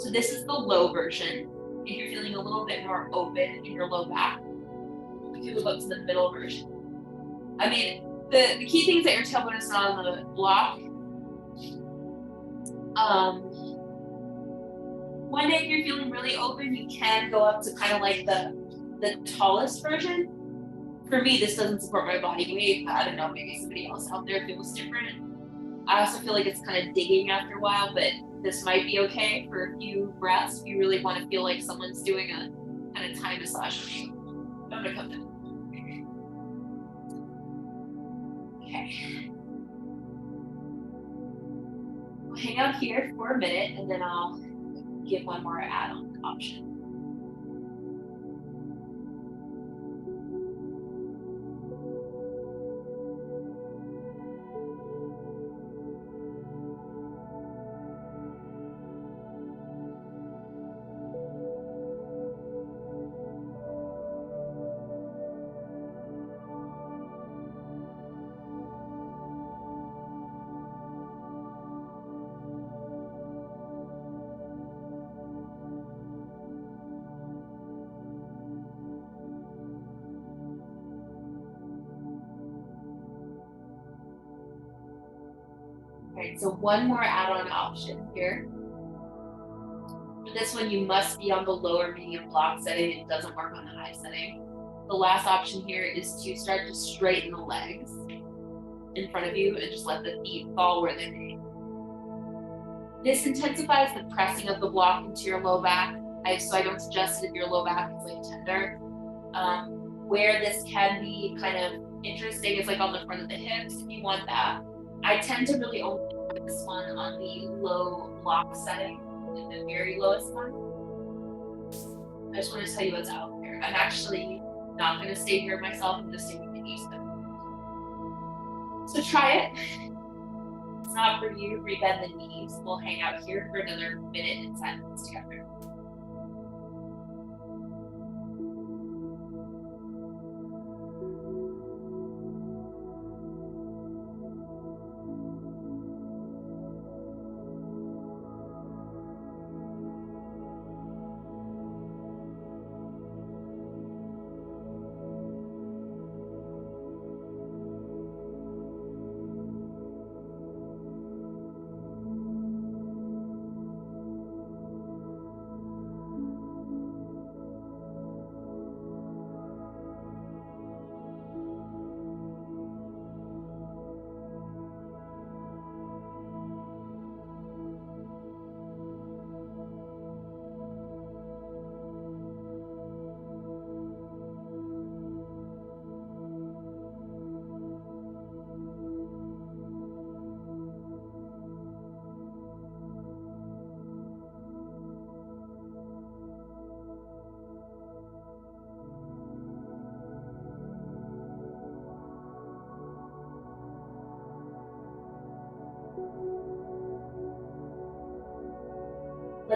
So this is the low version. If you're feeling a little bit more open in your low back, you can move up to the middle version. I mean, the key thing is that your tailbone is not on the block. One day, if you're feeling really open, you can go up to kind of like the tallest version. For me, this doesn't support my body weight. I don't know, maybe somebody else out there feels different. I also feel like it's kind of digging after a while, but this might be okay for a few breaths if you really want to feel like someone's doing a kind of Thai massage with you. I'm gonna come down. Okay. We'll hang out here for a minute, and then I'll give one more add-on option. Right, so one more add-on option here. For this one, you must be on the lower medium block setting. It doesn't work on the high setting. The last option here is to start to straighten the legs in front of you and just let the feet fall where they may. This intensifies the pressing of the block into your low back. So I don't suggest it if your low back is like tender. Where this can be kind of interesting is like on the front of the hips if you want that. I tend to really only put this one on the low block setting, in the very lowest one. I just want to tell you what's out there. I'm actually not going to stay here myself. I'm just taking the knees. So try it. If it's not for you, rebend the knees. We'll hang out here for another minute and 10 minutes together.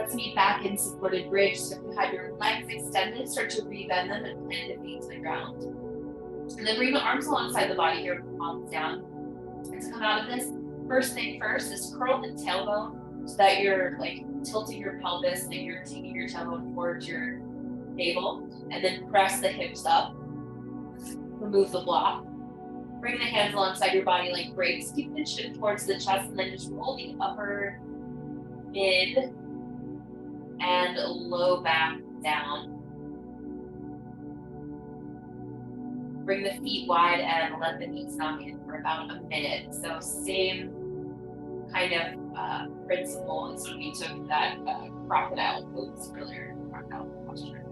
Let's meet back in supported bridge. So if you have your legs extended, start to rebend them and plant the feet to the ground. And then bring the arms alongside the body here with the palms down. And to come out of this, first thing first is curl the tailbone so that you're like tilting your pelvis and you're taking your tailbone towards your navel, and then press the hips up. Remove the block. Bring the hands alongside your body like brakes. Keep the chin towards the chest, and then just roll the upper, mid, and low back down. Bring the feet wide and let the knees knock in for about a minute. So same kind of principle as when we took that crocodile pose earlier, crocodile posture.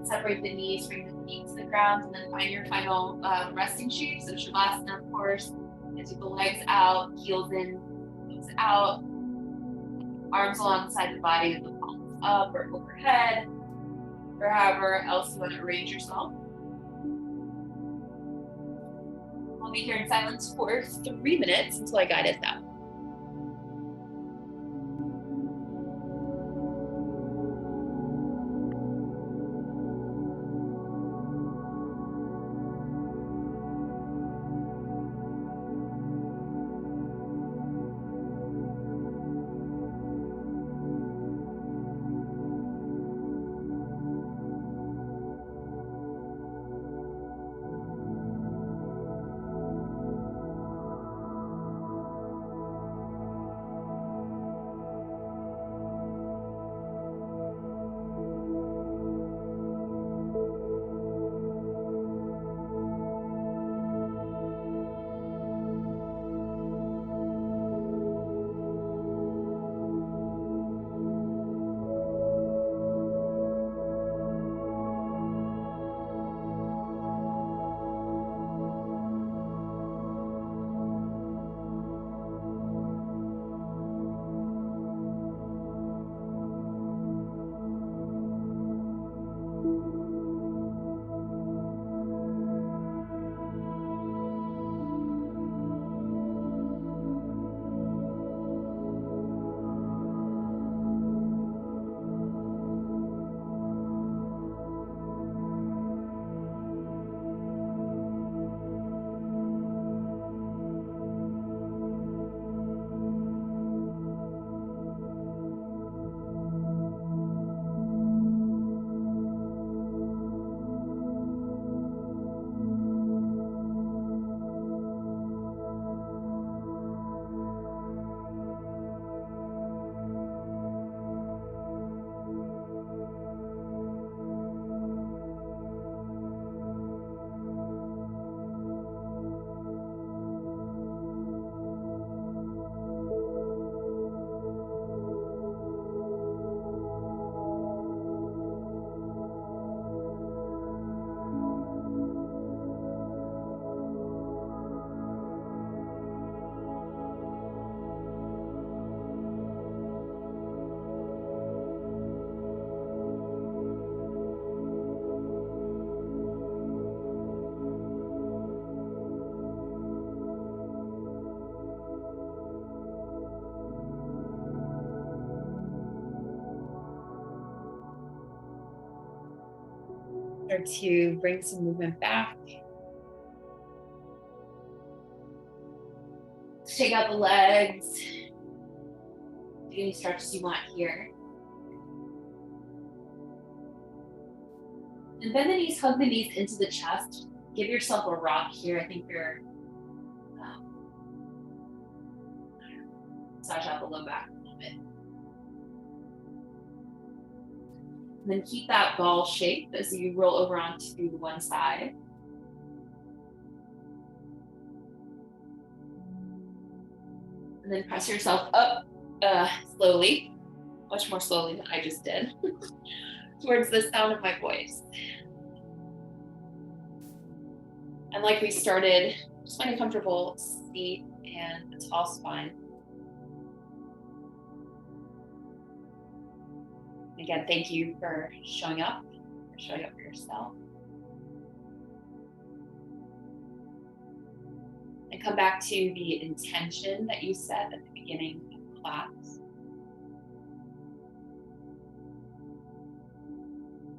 Separate the knees, bring the feet to the ground, and then find your final resting shape. So Shavasana, of course, is with the legs out, heels in, hips out, arms alongside the body with the palms up or overhead, or however else you want to arrange yourself. We'll be here in silence for 3 minutes until I guide us out. Start to bring some movement back. Shake out the legs. Do any stretches you want here. And bend the knees, hug the knees into the chest. Give yourself a rock here. I think you're massage out the low back a little bit. And then keep that ball shape as you roll over onto one side. And then press yourself up slowly, much more slowly than I just did. towards the sound of my voice. And like we started, just find a comfortable seat and a tall spine. Again, thank you for showing up for yourself. And come back to the intention that you set at the beginning of class.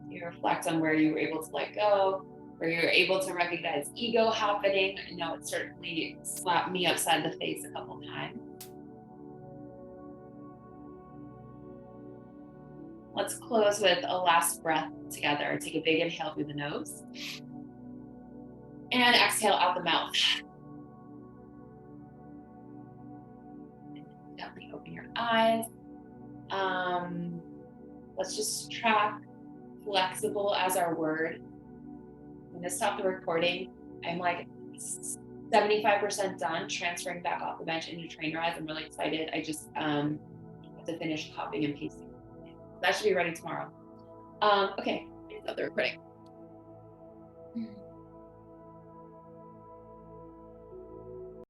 You reflect on where you were able to let go, where you're able to recognize ego happening. I know it certainly slapped me upside the face a couple times. Let's close with a last breath together. Take a big inhale through the nose and exhale out the mouth. Gently open your eyes. Let's just track flexible as our word. I'm going to stop the recording. I'm like 75% done transferring back off the bench into trainer eyes. I'm really excited. I just have to finish copying and pasting. That should be ready tomorrow. Okay, stop the recording.